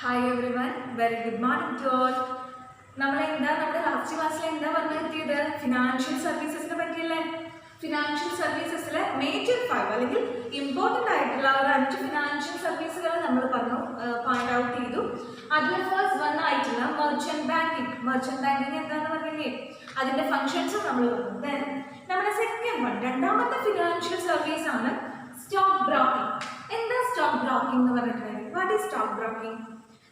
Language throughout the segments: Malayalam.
Hi everyone, very good morning to all. നമ്മൾ ലാസ്റ്റ് ക്ലാസ്സിൽ എന്താ പറഞ്ഞത് ഫിനാൻഷ്യൽ സർവീസസിനെ പറ്റിയല്ലേ. ഫിനാൻഷ്യൽ സർവീസസിലെ മേജർ 5 അല്ലെങ്കിൽ ഇമ്പോർട്ടൻ്റ് ആയിട്ടുള്ള ഒരു 5 ഫിനാൻഷ്യൽ സർവീസുകൾ നമ്മൾ പോയിന്റ് ഔട്ട് ചെയ്തു. അതിൽ ഫസ്റ്റ് വൺ ആയിട്ടുള്ള മെർച്ചന്റ് ബാങ്കിങ്. മെർച്ചന്റ് ബാങ്കിങ് എന്താണെന്ന് പറഞ്ഞില്ലേ, അതിന്റെ ഫങ്ഷൻസ് നമ്മൾ പറഞ്ഞു. ദെൻ നമ്മുടെ സെക്കൻഡ് വൺ, രണ്ടാമത്തെ ഫിനാൻഷ്യൽ സർവീസ് ആണ് സ്റ്റോക്ക് ബ്രോക്കിംഗ്. എന്താ സ്റ്റോക്ക് ബ്രോക്കിംഗ് എന്ന് പറഞ്ഞിട്ടുണ്ടെങ്കിൽ, വാട്ട് ഈസ് സ്റ്റോക്ക് ബ്രോക്കിംഗ്?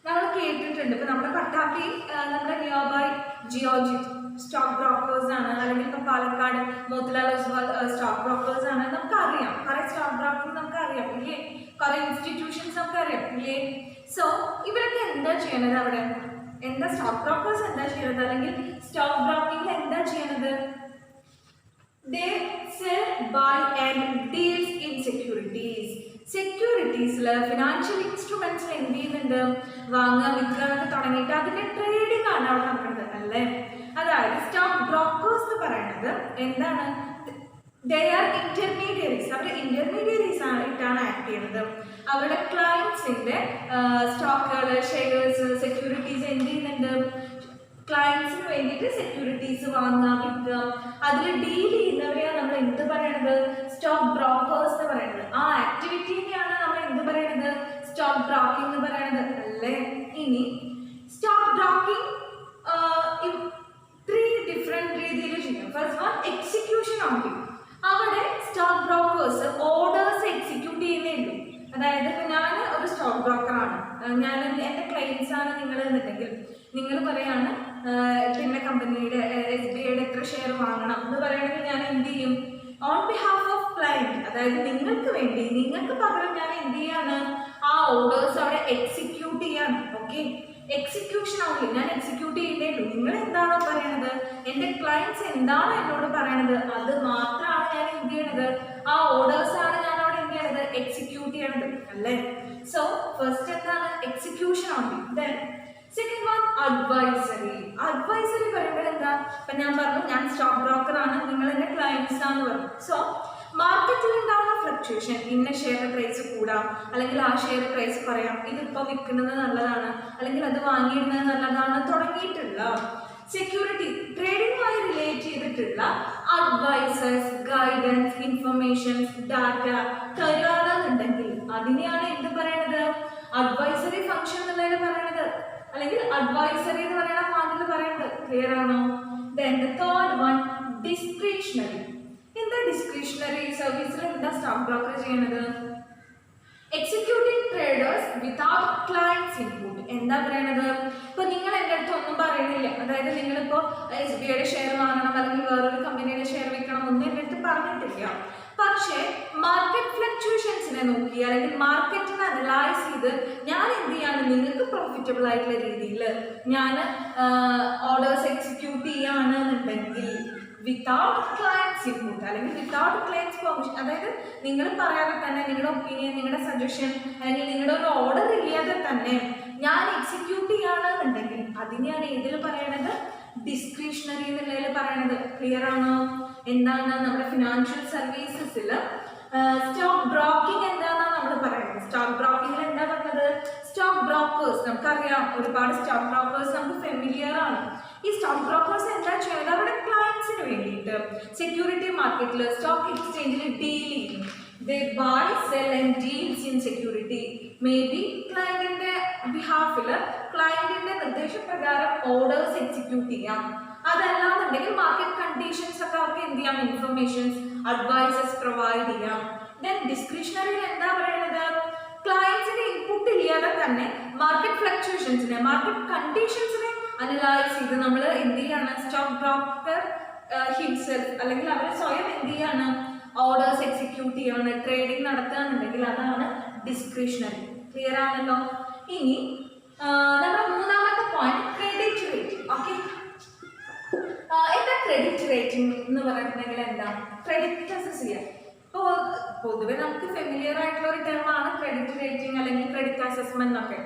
നമ്മൾ കേട്ടിട്ടുണ്ട്. ഇപ്പൊ നമ്മുടെ പട്ടാമ്പി, നമ്മുടെ nearby Geojit stock brokers ആണ്, അല്ലെങ്കിൽ ഇപ്പൊ പാലക്കാട് മോത്തിലാൽ ഒസ്വാൾ സ്റ്റോക്ക് ബ്രോക്കേഴ്സ് ആണ്. നമുക്കറിയാം കുറെ സ്റ്റോക്ക് ബ്രോക്കിംഗ് നമുക്കറിയാം ഇല്ലേ, കുറെ ഇൻസ്റ്റിറ്റ്യൂഷൻസ് നമുക്കറിയാം ഇല്ലേ. സോ ഇവരൊക്കെ എന്താ ചെയ്യണത്? അവിടെ എന്താ സ്റ്റോക്ക് ബ്രോക്കേഴ്സ് എന്താ ചെയ്യണത്, അല്ലെങ്കിൽ സ്റ്റോക്ക് ബ്രോക്കിംഗിൽ എന്താ ചെയ്യണത്? They sell, buy and deals in securities. സെക്യൂരിറ്റീസിൽ, ഫിനാൻഷ്യൽ ഇൻസ്ട്രുമെന്റ്സിൽ എന്ത് ചെയ്യുന്നുണ്ട്? വാങ്ങുക, വിൽക്കുക ഒക്കെ തുടങ്ങിയിട്ട് അതിന്റെ ട്രേഡിംഗ് ആണ് അവിടെ നടക്കുന്നത് അല്ലേ. അതായത് സ്റ്റോക്ക് ബ്രോക്കേഴ്സ് എന്ന് പറയുന്നത് എന്താണ്? They are intermediaries. അവർ ഇന്റർമീഡിയറീസ് ആയിട്ടാണ് ആക്ട് ചെയ്യുന്നത്. അവരുടെ ക്ലയൻസിന്റെ സ്റ്റോക്കുകൾ, ഷെയർസ്, സെക്യൂരിറ്റീസ് എന്ത് ചെയ്യുന്നുണ്ട്? ക്ലയൻസിന് വേണ്ടിയിട്ട് സെക്യൂരിറ്റീസ് വാങ്ങുക, വിൽക്കുക, അതിൽ ഡീൽ ചെയ്യുന്നവരെയാണ് നമ്മൾ എന്ത് പറയണത്? സ്റ്റോക്ക് ബ്രോക്കേഴ്സ് എന്ന് പറയുന്നത്. ആ ആക്ടിവിറ്റിനെയാണ് നമ്മൾ എന്ത് പറയുന്നത്? സ്റ്റോക്ക് ബ്രോക്കിംഗ് എന്ന് പറയുന്നത് അല്ലേ. ഇനി സ്റ്റോക്ക് ബ്രോക്കിംഗ് 3 ഡിഫറെന്റ് രീതിയിൽ ചെയ്യാം. First one, execution only. അവിടെ സ്റ്റോക്ക് ബ്രോക്കേഴ്സ് ഓർഡേഴ്സ് എക്സിക്യൂട്ട് ചെയ്യുന്നേ ഉള്ളൂ. അതായത് ഇപ്പൊ ഞാൻ ഒരു സ്റ്റോക്ക് ബ്രോക്കറാണ്, ഞാൻ എൻ്റെ ക്ലയൻസ് ആണ് നിങ്ങൾ എന്നുണ്ടെങ്കിൽ, നിങ്ങൾ പറയാണ് പിന്നെ കമ്പനിയുടെ SBIയുടെ എത്ര ഷെയർ വാങ്ങണം എന്ന് പറയുകയാണെങ്കിൽ ഞാൻ എന്ത് ചെയ്യും? ഓൺ ബിഹാഫ് ഓഫ് ക്ലയന്റ്, അതായത് നിങ്ങൾക്ക് വേണ്ടി, നിങ്ങൾക്ക് പകരം ഞാൻ എന്ത് ചെയ്യാണ്? ആ ഓർഡേഴ്സ് അവിടെ എക്സിക്യൂട്ട് ചെയ്യാണ്. ഓക്കെ, എക്സിക്യൂഷൻ ആവില്ല, ഞാൻ എക്സിക്യൂട്ട് ചെയ്തേ ഉള്ളൂ. നിങ്ങൾ എന്താണോ പറയണത്, എൻ്റെ ക്ലയൻസ് എന്താണോ എന്നോട് പറയണത്, അത് മാത്രമാണ് ഞാൻ എന്ത് ചെയ്യണത്? ആ ഓർഡേഴ്സ് ആണ് ഞാൻ അവിടെ എന്ത് ചെയ്യണത്? എക്സിക്യൂട്ട് ചെയ്യണത് അല്ലേ. സോ ഫസ്റ്റ് എന്താണ്? Execution only. Then second one, advisory. Advisory പറയുമ്പോൾ എന്താ? ഇപ്പൊ ഞാൻ പറഞ്ഞു ഞാൻ സ്റ്റോക്ക് ബ്രോക്കർ ആണ്, നിങ്ങൾ എൻ്റെ ക്ലയൻസ് ആണെന്ന് പറഞ്ഞു. സോ മാർക്കറ്റിൽ ഉണ്ടാവുന്ന ഫ്ലക്ച്വേഷൻ, ഇന്ന ഷെയർ പ്രൈസ് കൂടാം, അല്ലെങ്കിൽ ആ ഷെയർ പ്രൈസ് പറയാം, ഇതിപ്പോൾ വിൽക്കുന്നത് നല്ലതാണ്, അല്ലെങ്കിൽ അത് വാങ്ങിയിരുന്നത് നല്ലതാണ് തുടങ്ങിയിട്ടുള്ള സെക്യൂരിറ്റി ട്രേഡിംഗുമായി റിലേറ്റ് ചെയ്തിട്ടുള്ള അഡ്വൈസേഴ്സ്, ഗൈഡൻസ്, ഇൻഫർമേഷൻസ്, ഡാറ്റ തരാണെന്നുണ്ടെങ്കിൽ അതിനെയാണ് എന്ത് പറയണത്? അഡ്വൈസറി ഫംഗ്ഷൻ എന്നുള്ളതിൽ പറയണത്, അല്ലെങ്കിൽ അഡ്വൈസറി എന്ന് പറയുന്ന പാർട്ടിൽ പറയുന്നത്. ക്ലിയർ ആണോ? Then the third one, discretionary. എന്താ ഡിസ്ക്രിഷണറി സർവീസിൽ എന്താ സ്റ്റോക്ക് ബ്രോക്കർ ചെയ്യണത്? Executing traders without clients input. എന്താ പറയണത്? ഇപ്പൊ നിങ്ങൾ എൻ്റെ അടുത്ത് ഒന്നും പറയണില്ല, അതായത് നിങ്ങളിപ്പോ SBIയുടെ ഷെയർ വാങ്ങണം, അല്ലെങ്കിൽ വേറൊരു കമ്പനിയുടെ ഷെയർ വിൽക്കണം, ഒന്നും എൻ്റെ അടുത്ത് പറഞ്ഞിട്ടില്ല. പക്ഷേ മാർക്കറ്റ് ഫ്ലക്ച്വേഷൻസിനെ നോക്കി, അല്ലെങ്കിൽ മാർക്കറ്റിനെ അനലൈസ് ചെയ്ത് ഞാൻ എന്ത് ചെയ്യാണ്? നിങ്ങൾക്ക് പ്രോഫിറ്റബിൾ ആയിട്ടുള്ള രീതിയിൽ ഞാൻ ഓർഡേഴ്സ് എക്സിക്യൂട്ട് ചെയ്യുകയാണെന്നുണ്ടെങ്കിൽ വിതൗട്ട് ക്ലയൻസ് ഇൻപുട്ട്, അല്ലെങ്കിൽ വിതൗട്ട് ക്ലയൻസ് പെർമിഷൻ, അതായത് നിങ്ങൾ പറയാതെ തന്നെ നിങ്ങളുടെ ഒപ്പീനിയൻ, നിങ്ങളുടെ സജഷൻ, അല്ലെങ്കിൽ നിങ്ങളുടെ ഒരു ഓർഡർ ഇല്ലാതെ തന്നെ ഞാൻ എക്സിക്യൂട്ട് ചെയ്യുകയാണെന്നുണ്ടെങ്കിൽ അതിനെയാണ് ഏതിൽ പറയണത്? ഡിസ്ക്രിഷണറി എന്നുള്ളതിൽ പറയണത്. ക്ലിയർ ആണോ? എന്താണ് നമ്മുടെ ഫിനാൻഷ്യൽ സർവീസസിൽ സ്റ്റോക്ക് ബ്രോക്കിംഗ് എന്താണെന്നാണ് നമ്മൾ പറയുന്നത്. സ്റ്റോക്ക് ബ്രോക്കിംഗിൽ എന്താ പറഞ്ഞത്? സ്റ്റോക്ക് ബ്രോക്കേഴ്സ് നമുക്കറിയാം, ഒരുപാട് സ്റ്റോക്ക് ബ്രോക്കേഴ്സ് നമുക്ക് ഫെമിലിയർ ആണ്. ഈ സ്റ്റോക്ക് ബ്രോക്കേഴ്സ് എന്താ ചെയ്യുന്നത്? അവരുടെ ക്ലയൻസിന് വേണ്ടിയിട്ട് സെക്യൂരിറ്റി മാർക്കറ്റിൽ, സ്റ്റോക്ക് എക്സ്ചേഞ്ചിൽ ഡീൽ ചെയ്യും. They buy, sell and deals in security. Maybe ക്ലയന്റിന്റെ ബിഹാഫിൽ ക്ലയന്റിന്റെ നിർദ്ദേശപ്രകാരം ഓർഡേഴ്സ് എക്സിക്യൂട്ട് ചെയ്യാം. അതല്ലാന്നുണ്ടെങ്കിൽ മാർക്കറ്റ് കണ്ടീഷൻസ് ഒക്കെ അവർക്ക് എന്ത് ചെയ്യാം? ഇൻഫർമേഷൻസ്, അഡ്വൈസസ് പ്രൊവൈഡ് ചെയ്യാം. ദെൻ ഡിസ്ക്രിഷണറിയിൽ എന്താ പറയുന്നത്? ക്ലയൻസിന്റെ ഇൻപുട്ട് ഇല്ലാതെ തന്നെ മാർക്കറ്റ് ഫ്ലക്ച്വേഷൻസിനെ, മാർക്കറ്റ് കണ്ടീഷൻസിനെ അനലൈസ് ചെയ്ത് നമ്മൾ എന്ത് ചെയ്യാണ്? സ്റ്റോക്ക് ബ്രോക്കർ ഹിംസെൽഫ്, അല്ലെങ്കിൽ അവർ സ്വയം എന്ത് ചെയ്യാണ്? ഓർഡേഴ്സ് എക്സിക്യൂട്ട് ചെയ്യാണ്, ട്രേഡിംഗ് നടത്തുകയാണെന്നുണ്ടെങ്കിൽ അതാണ് ഡിസ്ക്രിഷണറി. ക്ലിയർ ആണല്ലോ? ഇനി നമ്മുടെ മൂന്നാമത്തെ പോയിന്റ്, ക്രെഡിറ്റ് റേറ്റിംഗ്. ഓക്കെ, എന്താ ക്രെഡിറ്റ് റേറ്റിംഗ് എന്ന് പറഞ്ഞിട്ടുണ്ടെങ്കിൽ എന്താ? ക്രെഡിറ്റ് അസസ് ചെയ്യാം. ഇപ്പോൾ പൊതുവെ നമുക്ക് ഫെമിലിയർ ആയിട്ടുള്ള ഒരു ടേമാണ് ക്രെഡിറ്റ് റേറ്റിംഗ്, അല്ലെങ്കിൽ ക്രെഡിറ്റ് അസസ്മെന്റ് എന്നൊക്കെ.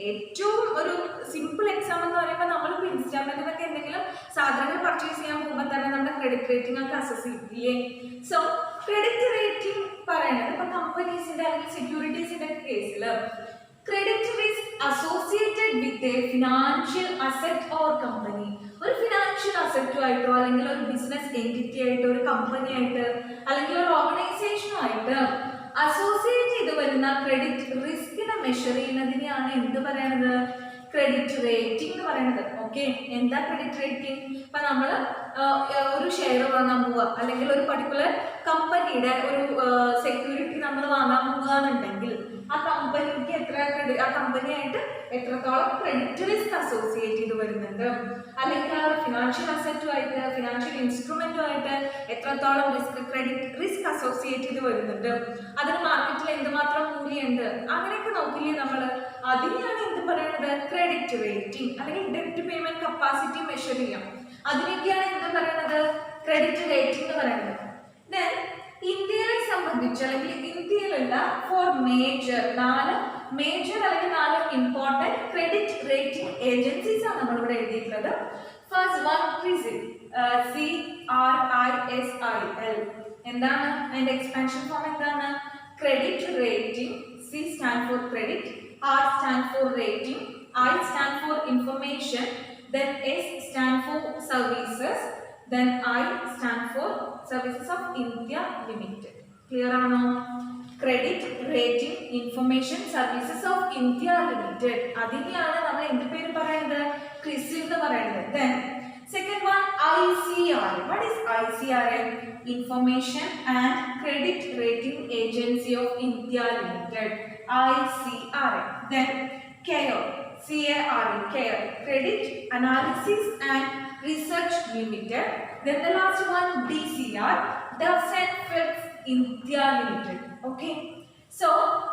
ഏറ്റവും ഒരു സിമ്പിൾ എക്സാം എന്ന് പറയുമ്പോൾ നമ്മളിപ്പോൾ ഇൻസ്റ്റാൾമെന്റിനൊക്കെ എന്തെങ്കിലും സാധനങ്ങൾ പർച്ചേസ് ചെയ്യാൻ പോകുമ്പോൾ തന്നെ നമ്മുടെ ക്രെഡിറ്റ് റേറ്റിംഗ് ഒക്കെ അസസ് ചെയ്യില്ലേ. സോ ക്രെഡിറ്റ് റേറ്റിംഗ് പറയുന്നത് ഇപ്പൊ കമ്പനീസിന്റെ അല്ലെങ്കിൽ സെക്യൂരിറ്റീസിന്റെ കേസിൽ credit risk associated with a financial asset or company. ഒരു ഫിനാൻഷ്യൽ അസറ്റുമായിട്ടോ അല്ലെങ്കിൽ ഒരു ബിസിനസ് എൻറ്റിറ്റി ആയിട്ടോ ഒരു കമ്പനി ആയിട്ട് അല്ലെങ്കിൽ ഒരു ഓർഗനൈസേഷനുമായിട്ട് അസോസിയേറ്റ് ചെയ്ത് വരുന്ന ക്രെഡിറ്റ് റിസ്കിനെ മെഷർ ചെയ്യുന്നതിനെയാണ് എന്ത് പറയണത്? ക്രെഡിറ്റ് റേറ്റിംഗ് എന്ന് പറയുന്നത്. ഓക്കെ, എന്താ ക്രെഡിറ്റ് റേറ്റിംഗ്? ഇപ്പൊ നമ്മൾ ഒരു ഷെയർ വാങ്ങാൻ പോവുക അല്ലെങ്കിൽ ഒരു പർട്ടിക്കുലർ കമ്പനിയുടെ ഒരു സെക്യൂരിറ്റി നമ്മൾ വാങ്ങാൻ പോവുകയാണെന്നുണ്ടെങ്കിൽ ആ കമ്പനിക്ക് ആ കമ്പനിയായിട്ട് എത്രത്തോളം ക്രെഡിറ്റ് റിസ്ക് അസോസിയേറ്റ് ചെയ്ത് വരുന്നുണ്ട്, അല്ലെങ്കിൽ ആ ഒരു ഫിനാൻഷ്യൽ അസറ്റുമായിട്ട് ഫിനാൻഷ്യൽ ഇൻസ്ട്രുമെന്റുമായിട്ട് എത്രത്തോളം ക്രെഡിറ്റ് റിസ്ക് അസോസിയേറ്റ് ചെയ്ത് വരുന്നുണ്ട്, അതിന് മാർക്കറ്റിൽ എന്തുമാത്രം മൂല്യമുണ്ട്, അങ്ങനെയൊക്കെ നോക്കില്ലേ നമ്മൾ. അതിനെയാണ് എന്ത് പറയുന്നത്? Credit rating. അല്ലെങ്കിൽ ഡെറ്റ് പേയ്മെന്റ് കപ്പാസിറ്റി മെഷർ ചെയ്യാം, അതിനൊക്കെയാണ് എന്ത് പറയുന്നത്? ക്രെഡിറ്റ് റേറ്റിംഗ് എന്ന് പറയുന്നത്. ദെൻ ഇന്ത്യയെ സംബന്ധിച്ച് അല്ലെങ്കിൽ ഇന്ത്യയിലുള്ള നാല് മേജർ അല്ലെങ്കിൽ 4 ഇമ്പോർട്ടന്റ് ക്രെഡിറ്റ് റേറ്റിംഗ് ഏജൻസീസ് ആണ് നമ്മളിവിടെ എഴുതിയിട്ടുള്ളത്. First one CRISIL, CRISIL. എന്താണ് അതിന്റെ എക്സ്പാൻഷൻ ഫോം? എന്താണ്? Credit rating. C stand for credit, R stand for rating, I stand for information, then S stand for services, then I stand for Services of India Limited. Clear ആണോ? Credit rating information services of India limited, അതിനെയാണ് നമ്മൾ എന്ത് പേര് പറയുന്നത്? CRISIL എന്ന് പറയുന്നത്. Then second one ICRA. What is ICRA? Information and Credit Rating Agency of India Limited, ICRA. Then CARE, CARE, Credit Analysis and Research Limited. Then the last one DCR, Dawson Phillips India Limited. Okay, so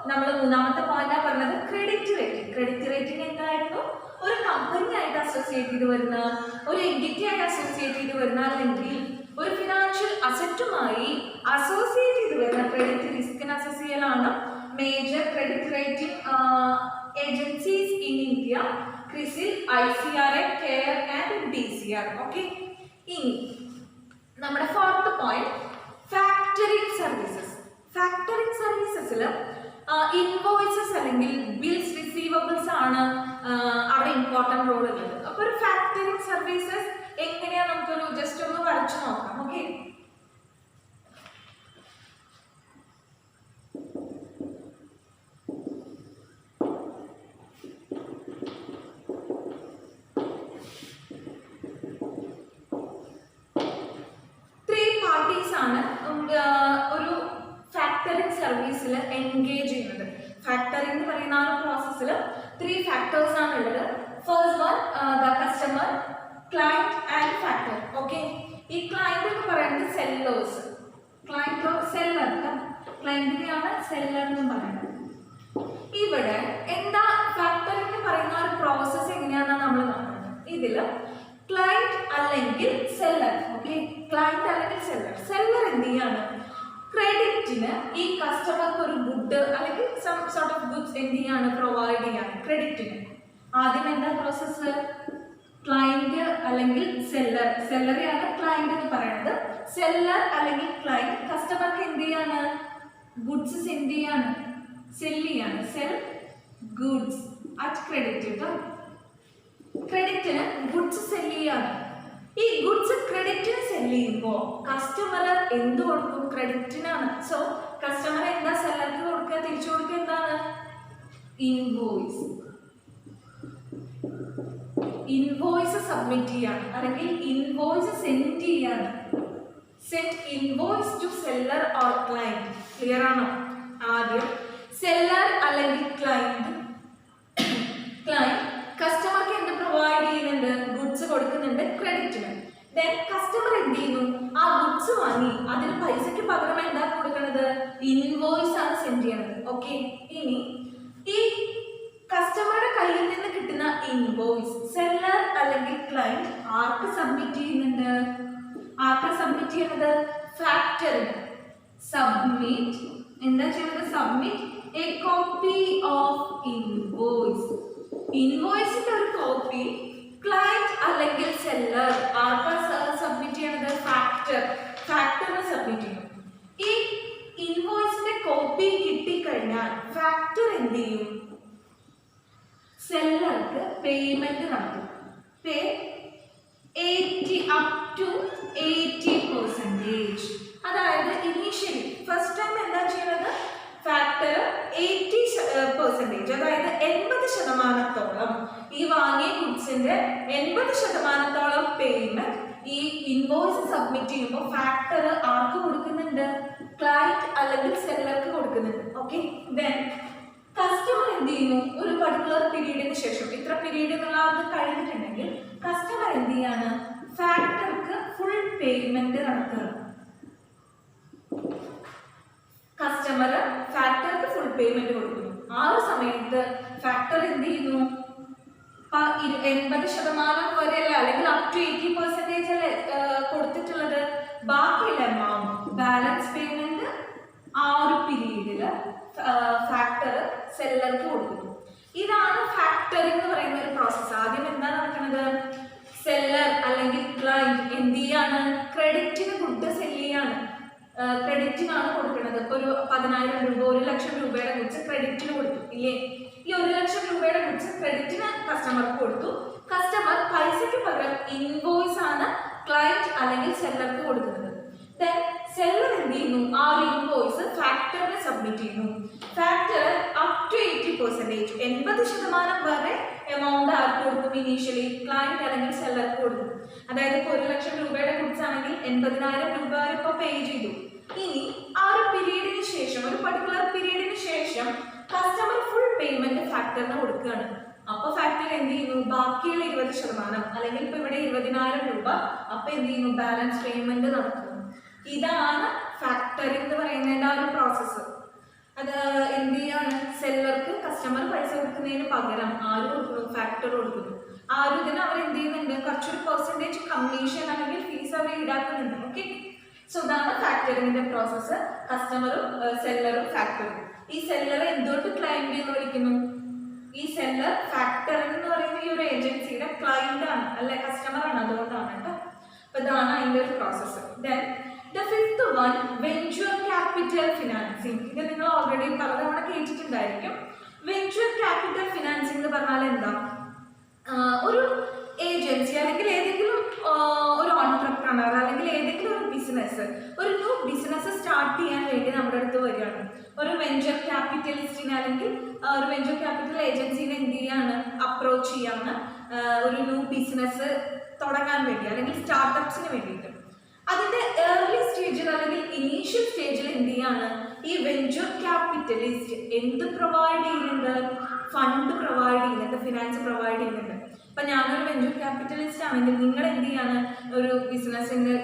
നമ്മൾ മൂന്നാമത്തെ പോയിന്റ് പറഞ്ഞത് ക്രെഡിറ്റ് റേറ്റിംഗ്. ക്രെഡിറ്റ് റേറ്റിംഗ് എന്തായിരുന്നു? ഒരു കമ്പനി ആയിട്ട് അസോസിയേറ്റ് ചെയ്ത് വരുന്ന, ഒരു എൻറ്റിറ്റി ആയിട്ട് അസോസിയേറ്റ് ചെയ്ത് വരുന്ന, അല്ലെങ്കിൽ ഒരു ഫിനാൻഷ്യൽ അസറ്റുമായി അസോസിയേറ്റ് ചെയ്ത് വരുന്ന ക്രെഡിറ്റ് റിസ്കിനെ അസസ് ചെയ്യലാണ് major credit rating agencies in India, CRISIL, ICRA, CARE and DCR. Okay, ഇനി നമ്മുടെ fourth point factoring services. Factoring സർവീസസിൽ ഇൻവോയ്സസ് അല്ലെങ്കിൽ ബിൽസ് റിസീവബിൾസ് ആണ് അവിടെ ഇമ്പോർട്ടൻറ്റ് റോൾ ഉള്ളത്. അപ്പോൾ ഒരു ഫാക്ടറിംഗ് സർവീസസ് എങ്ങനെയാണ് നമുക്കൊരു ജസ്റ്റ് ഒന്ന് വരച്ചു നോക്കാം. ഓക്കെ, ഒരു ഫാക്ടറിംഗ് സർവീസിൽ എൻഗേജ് ചെയ്യുന്നത്. ഫാക്ടറിംഗ് എന്ന് പറയുന്ന ആ ഒരു പ്രോസസ്സിൽ 3 ഫാക്ടേഴ്സ് ആണ് ഉള്ളത്. First one the customer, client and factor. Okay, ഈ ക്ലയന്റ് എന്ന് പറയുന്നത് സെല്ലേഴ്സ്. ക്ലയന്റ് സെല്ലർ, ക്ലയന്റിനെയാണ് സെല്ലർ എന്ന് പറയുന്നത്. ഇവിടെ എന്താ ഫാക്ടറിംഗ് എന്ന് പറയുന്ന ഒരു പ്രോസസ്സ് എങ്ങനെയാണെന്നാണ് നമ്മൾ നോക്കുന്നത്. ഇതിൽ ക്ലയന്റ് അല്ലെങ്കിൽ സെല്ലർ, ഓക്കെ, ക്ലയന്റ് അല്ലെങ്കിൽ സെല്ലർ. സെല്ലർ എന്ത് ചെയ്യാണ്? ക്രെഡിറ്റിന് ഈ കസ്റ്റമർക്ക് ഒരു ഗുഡ് അല്ലെങ്കിൽ സം സോർട്ട് ഓഫ് ഗുഡ്സ് എന്ത് ചെയ്യാണ്? പ്രൊവൈഡ് ചെയ്യാണ് ക്രെഡിറ്റിന്. ആദ്യം എന്താ പ്രോസസ്സ്? ക്ലയന്റ് അല്ലെങ്കിൽ സെല്ലർ, സെല്ലറെയാണ് ക്ലയന്റ് എന്ന് പറയുന്നത്. സെല്ലർ അല്ലെങ്കിൽ ക്ലയന്റ് കസ്റ്റമർക്ക് എന്ത് ചെയ്യാണ്? ഗുഡ്സ് സെൻഡ് ചെയ്യാണ്, സെല് ചെയ്യാണ്. സെൽ ഗുഡ്സ് അറ്റ് ക്രെഡിറ്റ് കേട്ടോ. ക്രെഡിറ്റിന് ഗുഡ്സ് സെല് ചെയ്യാണ്. ഈ ഗുഡ്സ് ക്രെഡിറ്റിന് സെല് ചെയ്യുമ്പോൾ കസ്റ്റമർ എന്ത് കൊടുക്കും? ക്രെഡിറ്റിനാണ്. സോ കസ്റ്റമർ എന്താ സെല്ലർക്ക് കൊടുക്കുക? തിരിച്ചു കൊടുക്കുക എന്താണ്? ഇൻവോയ്സ്. ഇൻവോയ്സ് സബ്മിറ്റ് ചെയ്യാണ് അല്ലെങ്കിൽ ഇൻവോയ്സ് സെൻഡ് ചെയ്യാണ്. Send invoice to seller or client. Clear ആണോ? ആദ്യം സെല്ലർ അല്ലെങ്കിൽ ക്ലയന്റ് കസ്റ്റമർക്ക് എന്ത് പ്രൊവൈഡ് ചെയ്യുന്നുണ്ട്? ഗുഡ്സ് കൊടുക്കുന്നുണ്ട് ക്രെഡിറ്റിന്. ദെൻ കസ്റ്റമർ എന്ത് ചെയ്യുന്നു? ആ ഗുഡ്സ് വാങ്ങി അതിന് പൈസയ്ക്ക് പകരം എന്താ കൊടുക്കുന്നത്? ഇൻവോയ്സ് ആണ് സെൻഡ് ചെയ്യണത്. ഓക്കെ, ഇനി ഈ കസ്റ്റമറുടെ കയ്യിൽ നിന്ന് കിട്ടുന്ന ഇൻവോയ്സ് സെല്ലർ അല്ലെങ്കിൽ ക്ലയന്റ് ആർക്ക് സബ്മിറ്റ് ചെയ്യുന്നുണ്ട്? ആർക്ക് സബ്മിറ്റ് ചെയ്യുന്നത്? ഫാക്ടറിന്. സബ്മിറ്റ് എന്താ ചെയ്യുന്നത്? Submit a copy of invoice. ഇൻവോയ്സിന്റെ ഒരു കോപ്പി ക്ലയന്റ് അല്ലെങ്കിൽ സെല്ലർ ആർക്കാണ് സബ്മിറ്റ് ചെയ്യണത്? ഫാക്ടറിന് സബ്മിറ്റ് ചെയ്യും. ഈ ഇൻവോയ്സിന്റെ കോപ്പി കിട്ടിക്കഴിഞ്ഞാൽ ഫാക്ടർ എന്ത് ചെയ്യും? സെല്ലർക്ക് പേയ്മെന്റ് നടത്തും. പേ 80 അപ് ടു 80%. അതായത് ഇനീഷ്യലി ഫസ്റ്റ് ടൈം എന്താ ചെയ്യുന്നത്, ഫാക്ടർ 80%, അതായത് 80% ഈ വാങ്ങിയ ഗുഡ്സിന്റെ 80% പേയ്മെന്റ് ഈ ഇൻവോയ്സ് സബ്മിറ്റ് ചെയ്യുമ്പോൾ ഫാക്ടർ ആർക്ക് കൊടുക്കുന്നുണ്ട്, ക്ലയന്റ് അല്ലെങ്കിൽ സെല്ലർക്ക് കൊടുക്കുന്നുണ്ട്. ഓക്കെ, ദെൻ കസ്റ്റമർ എന്ത് ചെയ്യുന്നു, ഒരു പർട്ടിക്കുലർ പീരീഡിന് ശേഷം, ഇത്ര പീരീഡ് എന്നുള്ളത് കഴിഞ്ഞിട്ടുണ്ടെങ്കിൽ കസ്റ്റമർ എന്ത് ചെയ്യാണ്, ഫാക്ടർക്ക് ഫുൾ പേയ്മെന്റ് നടത്തുക. കസ്റ്റമർ ഫാക്ടർക്ക് ഫുൾ പേയ്മെന്റ് കൊടുക്കുന്നു. ആ ഒരു സമയത്ത് ഫാക്ടർ എന്ത് ചെയ്യുന്നു, 80% വരെയല്ല അല്ലെങ്കിൽ അപ് ടു 80% അല്ലേ കൊടുത്തിട്ടുള്ളത്, ബാക്കിയുള്ള എമൗണ്ട് ബാലൻസ് പേയ്മെന്റ് ആ ഒരു പീരീഡിൽ ഫാക്ടർ സെല്ലർക്ക് കൊടുക്കുന്നു. ഇതാണ് ഫാക്ടറിംഗ് എന്ന് പറയുന്ന ഒരു പ്രോസസ്സ്. ആദ്യം എന്താ നടക്കുന്നത്, സെല്ലർ അല്ലെങ്കിൽ ക്ലയന്റ് എന്ത് ചെയ്യാണ്, ക്രെഡിറ്റിന് ഗുഡ് സെല് ചെയ്യാണ്. ക്രെഡിറ്റിനാണ് കൊടുക്കുന്നത്. ഇപ്പൊ ഒരു 10,000 രൂപ 1 ലക്ഷം രൂപയുടെ ഗുഡ്സ് ക്രെഡിറ്റിന് കൊടുത്തു ഇല്ലേ, ഈ 1 ലക്ഷം രൂപയുടെ ഗുഡ്സ് ക്രെഡിറ്റിന് കസ്റ്റമർക്ക് കൊടുത്തു. കസ്റ്റമർ പൈസയ്ക്ക് പകരം ഇൻവോയ്സ് ആണ് ക്ലയന്റ് അല്ലെങ്കിൽ സെല്ലർക്ക് കൊടുക്കുന്നത്. സെല്ലർ എന്ത് ചെയ്യുന്നു, ആ ഒരു ഇൻവോയ്സ് ഫാക്ടറിന് സബ്മിറ്റ് ചെയ്യുന്നു. ഫാക്ടർ അപ് ടു 80%, 80% വരെ എമൗണ്ട് ആർക്ക് കൊടുക്കും, ഇനീഷ്യലി ക്ലയന്റ് അല്ലെങ്കിൽ സെല്ലർക്ക് കൊടുക്കും. അതായത് ഇപ്പോൾ 1 ലക്ഷം രൂപയുടെ ഗുഡ്സ് ആണെങ്കിൽ 80,000 രൂപ വരെ ഇപ്പോൾ പേ ചെയ്തു. ഇനി ആ ഒരു പീരീഡിന് ശേഷം, ഒരു പർട്ടിക്കുലർ പീരീഡിന് ശേഷം കസ്റ്റമർ ഫുൾ പേയ്മെന്റ് ഫാക്ടറിന് കൊടുക്കുകയാണ്. അപ്പൊ ഫാക്ടർ എന്ത് ചെയ്യുന്നു, ബാക്കിയുള്ള 20% അല്ലെങ്കിൽ ഇപ്പൊ ഇവിടെ 20,000 രൂപ, അപ്പൊ എന്ത് ചെയ്യുന്നു, ബാലൻസ് പേയ്മെന്റ് നടത്തുന്നു. ഇതാണ് ഫാക്ടറിംഗ് എന്ന് പറയുന്നതിന്റെ ആ ഒരു പ്രോസസ്സ്. അത് എന്ത് ചെയ്യാണ്, സെല്ലർക്ക് കസ്റ്റമർ പൈസ കൊടുക്കുന്നതിന് പകരം ആര് കൊടുക്കുന്നു, ഫാക്ടർ കൊടുക്കുന്നു. ആ ഒരു ഇതിന് അവർ എന്ത് ചെയ്യുന്നുണ്ട്, കുറച്ചൊരു പെർസെൻറ്റേജ് കമ്മീഷൻ അല്ലെങ്കിൽ ഫീസ് അവർ ഈടാക്കുന്നുണ്ട്. ഓക്കെ, സോ ഇതാണ് ഫാക്ടറിംഗിന്റെ പ്രോസസ്സ്. കസ്റ്റമറും സെല്ലറും ഫാക്ടറും. ഈ സെല്ലർ എന്തുകൊണ്ട് ക്ലയന്റ് എന്ന് വിളിക്കുന്നു, ഈ സെല്ലർ ഫാക്ടറിംഗ് എന്ന് പറയുന്ന ഈ ഒരു ഏജൻസിയുടെ ക്ലയന്റ് ആണ്, അല്ലെ കസ്റ്റമർ ആണ്, അതുകൊണ്ടാണ് കേട്ടോ. അപ്പൊ ഇതാണ് അതിന്റെ ഒരു process. Then the fifth one, venture capital financing. ഇത് നിങ്ങൾ ഓൾറെഡി പലതവണ കേട്ടിട്ടുണ്ടായിരിക്കും. വെഞ്ചർ ക്യാപിറ്റൽ ഫിനാൻസിംഗ് എന്ന് പറഞ്ഞാൽ എന്താ, ഒരു ഏജൻസി അല്ലെങ്കിൽ ഏതെങ്കിലും ഒരു ഓൺട്രപ്രണർ അല്ലെങ്കിൽ ഏതെങ്കിലും ഒരു ബിസിനസ്, ഒരു ന്യൂ ബിസിനസ് സ്റ്റാർട്ട് ചെയ്യാൻ വേണ്ടി നമ്മുടെ അടുത്ത് വരികയാണ്. ഒരു വെഞ്ചർ ക്യാപിറ്റലിസ്റ്റിനെ അല്ലെങ്കിൽ ഒരു വെഞ്ചർ ക്യാപിറ്റൽ ഏജൻസിനെ എന്ത് ചെയ്യാണ്, അപ്രോച്ച് ചെയ്യാണ് ഒരു ന്യൂ ബിസിനസ് തുടങ്ങാൻ വേണ്ടി അല്ലെങ്കിൽ സ്റ്റാർട്ടപ്സിന് വേണ്ടിയിട്ട്. അതിന്റെ ഏർലി സ്റ്റേജിൽ അല്ലെങ്കിൽ ഇനീഷ്യൽ സ്റ്റേജിൽ എന്ത് ചെയ്യാണ്, ഈ വെഞ്ചർ ക്യാപിറ്റലിസ്റ്റ് എന്ത് പ്രൊവൈഡ് ചെയ്യുന്നുണ്ട്, ഫണ്ട് പ്രൊവൈഡ് ചെയ്യുന്നുണ്ട്, ഫിനാൻസ് പ്രൊവൈഡ് ചെയ്യുന്നുണ്ട്. ഇപ്പൊ ഞാനൊരു വെഞ്ചർ ക്യാപിറ്റലിസ്റ്റ് ആണെങ്കിൽ നിങ്ങൾ എന്ത് ചെയ്യാണ്, ഒരു ബിസിനസ്സിന്റെ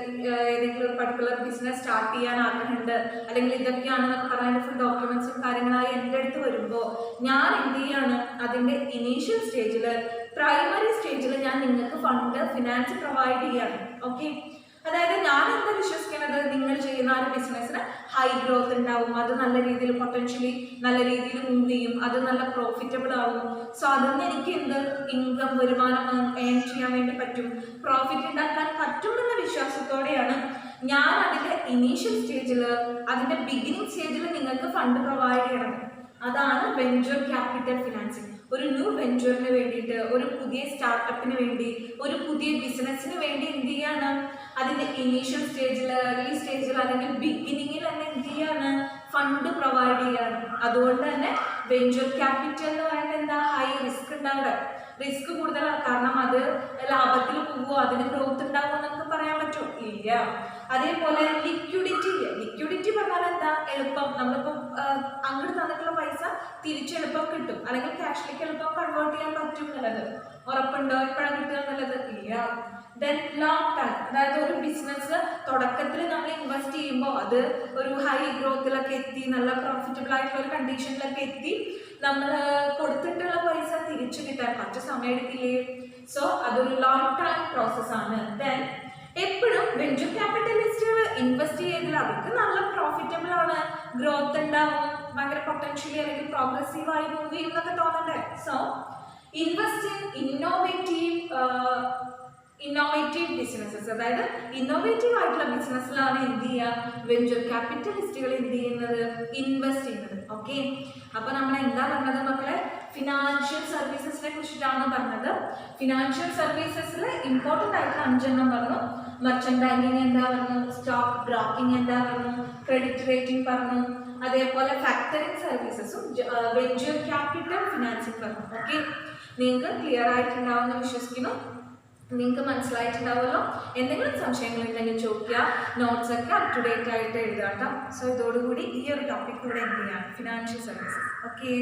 ഏതെങ്കിലും ഒരു പർട്ടിക്കുലർ ബിസിനസ് സ്റ്റാർട്ട് ചെയ്യാൻ ആഗ്രഹമുണ്ട് അല്ലെങ്കിൽ ഇതൊക്കെയാണെന്നൊക്കെ പറയാൻ ഫുൾ ഡോക്യുമെന്റ്സും കാര്യങ്ങളായി എൻ്റെ അടുത്ത് വരുമ്പോൾ ഞാൻ എന്ത് ചെയ്യാണ്, അതിന്റെ ഇനീഷ്യൽ സ്റ്റേജിൽ പ്രൈമറി സ്റ്റേജിൽ ഞാൻ നിങ്ങൾക്ക് ഫണ്ട് ഫിനാൻസ് പ്രൊവൈഡ് ചെയ്യാണ്. ഓക്കെ, അതായത് ഞാൻ എന്താ വിശ്വസിക്കുന്നത്, നിങ്ങൾ ചെയ്യുന്ന ഒരു ബിസിനസ്സിന് ഹൈ ഗ്രോത്ത് ഉണ്ടാവും, അത് നല്ല രീതിയിൽ പൊട്ടൻഷ്യലി നല്ല രീതിയിൽ മൂവ് ചെയ്യും, അത് നല്ല പ്രോഫിറ്റബിൾ ആവും. സോ അതിന് എനിക്ക് എന്ത് ഇൻകം വരുമാനം ഏൺ ചെയ്യാൻ വേണ്ടി പറ്റും, പ്രോഫിറ്റ് ഉണ്ടാക്കാൻ പറ്റും എന്ന വിശ്വാസത്തോടെയാണ് ഞാൻ അതിൻ്റെ ഇനീഷ്യൽ സ്റ്റേജിൽ, അതിൻ്റെ ബിഗിനിങ് സ്റ്റേജിൽ നിങ്ങൾക്ക് ഫണ്ട് പ്രൊവൈഡ് ചെയ്യണം. അതാണ് വെഞ്ചർ ക്യാപിറ്റൽ ഫിനാൻസിങ്. ഒരു ന്യൂ വെഞ്ചറിന് വേണ്ടിയിട്ട്, ഒരു പുതിയ സ്റ്റാർട്ടപ്പിന് വേണ്ടി, ഒരു പുതിയ ബിസിനസ്സിന് വേണ്ടി എന്ത് ചെയ്യാണ്, അതിൻ്റെ ഇനീഷ്യൽ സ്റ്റേജിൽ, ഏർലി സ്റ്റേജിൽ അല്ലെങ്കിൽ ബിഗിനിങ്ങിൽ തന്നെ എന്ത് ചെയ്യാണ്, ഫണ്ട് പ്രൊവൈഡ് ചെയ്യാണ്. അതുകൊണ്ട് തന്നെ വെഞ്ചർ ക്യാപിറ്റൽ എന്ന് പറയുന്നത് എന്താ, ഹൈ റിസ്ക് ഉണ്ടാവുക, റിസ്ക് കൂടുതലാണ്. കാരണം അത് ലാഭത്തിൽ പോവുമോ, അതിന് ഗ്രോത്ത് ഉണ്ടാവുമോ എന്നൊക്കെ പറയാൻ പറ്റുമോ, ഇല്ല. അതേപോലെ ലിക്വിഡിറ്റി ഇല്ല. ലിക്വിഡിറ്റി പറഞ്ഞാൽ എന്താ, എളുപ്പം നമ്മളിപ്പോൾ അങ്ങോട്ട് തന്നിട്ടുള്ള പൈസ തിരിച്ചെളുപ്പം കിട്ടും അല്ലെങ്കിൽ ക്യാഷിലേക്ക് എളുപ്പം കൺവേർട്ട് ചെയ്യാൻ പറ്റും എന്നുള്ളത് ഉറപ്പുണ്ടോ, എപ്പോഴാണ് കിട്ടുക എന്നുള്ളത് ഇല്ല. ദെൻ ലോങ് ടൈം, അതായത് ഒരു ബിസിനസ് തുടക്കത്തിൽ നമ്മൾ ഇൻവെസ്റ്റ് ചെയ്യുമ്പോൾ അത് ഒരു ഹൈ ഗ്രോത്തിലൊക്കെ എത്തി, നല്ല പ്രോഫിറ്റബിൾ ആയിട്ടുള്ള ഒരു കണ്ടീഷനിലൊക്കെ എത്തി, നമ്മൾ കൊടുത്തിട്ടുള്ള പൈസ തിരിച്ചു കിട്ടാൻ കുറച്ച് സമയം എടുക്കില്ലേ. സോ അതൊരു ലോങ് ടൈം പ്രോസസ്സാണ്. ദെൻ എപ്പോഴും വെഞ്ചർ ക്യാപിറ്റലിസ്റ്റുകൾ ഇൻവെസ്റ്റ് ചെയ്തതിൽ അവർക്ക് നല്ല പ്രോഫിറ്റബിൾ ആണ്, ഗ്രോത്ത് ഉണ്ടാവും, ഭയങ്കര പൊട്ടൻഷ്യലി അല്ലെങ്കിൽ പ്രോഗ്രസീവായി മൂവ് ചെയ്യുന്നൊക്കെ തോന്നണ്ടേ. So invest in innovative businesses, അതായത് ഇന്നോവേറ്റീവ് ആയിട്ടുള്ള ബിസിനസ്സിലാണ് എന്ത് ചെയ്യുക, വെഞ്ചർ ക്യാപിറ്റലിസ്റ്റുകൾ എന്ത് ചെയ്യുന്നത്, ഇൻവെസ്റ്റ് ചെയ്യുന്നത്. ഓക്കെ, അപ്പൊ നമ്മൾ എന്താ പറഞ്ഞത് മക്കളെ, ഫിനാൻഷ്യൽ സർവീസസിനെ കുറിച്ചിട്ടാണ് പറഞ്ഞത്. ഫിനാൻഷ്യൽ സർവീസസിൽ ഇമ്പോർട്ടൻ്റ് ആയിട്ടുള്ള 5 എണ്ണം പറഞ്ഞു. മർച്ചന്റ് ബാങ്കിങ് എന്താ പറഞ്ഞു, സ്റ്റോക്ക് ബ്രോക്കിംഗ് എന്താ പറഞ്ഞു, ക്രെഡിറ്റ് റേറ്റിംഗ് പറഞ്ഞു, അതേപോലെ ഫാക്ടറിംഗ് സർവീസസും വെഞ്ചർ ക്യാപിറ്റൽ ഫിനാൻസിങ് പറഞ്ഞു. ഓക്കെ, നിങ്ങൾക്ക് ക്ലിയർ ആയിട്ടുണ്ടാവുമെന്ന് വിശ്വസിക്കുന്നു. നിങ്ങൾക്ക് മനസ്സിലായിട്ടുണ്ടാവുമല്ലോ. എന്തെങ്കിലും സംശയങ്ങളുണ്ടെങ്കിൽ ചോദിക്കുക. നോട്ട്സ് ഒക്കെ അപ് ടു ഡേറ്റ് ആയിട്ട് എഴുതാം. സോ ഇതോടുകൂടി ഈ ഒരു ടോപ്പിക് ഇവിടെ എന്ത് ചെയ്യാം, ഫിനാൻഷ്യൽ സർവീസസ്. ഓക്കെ.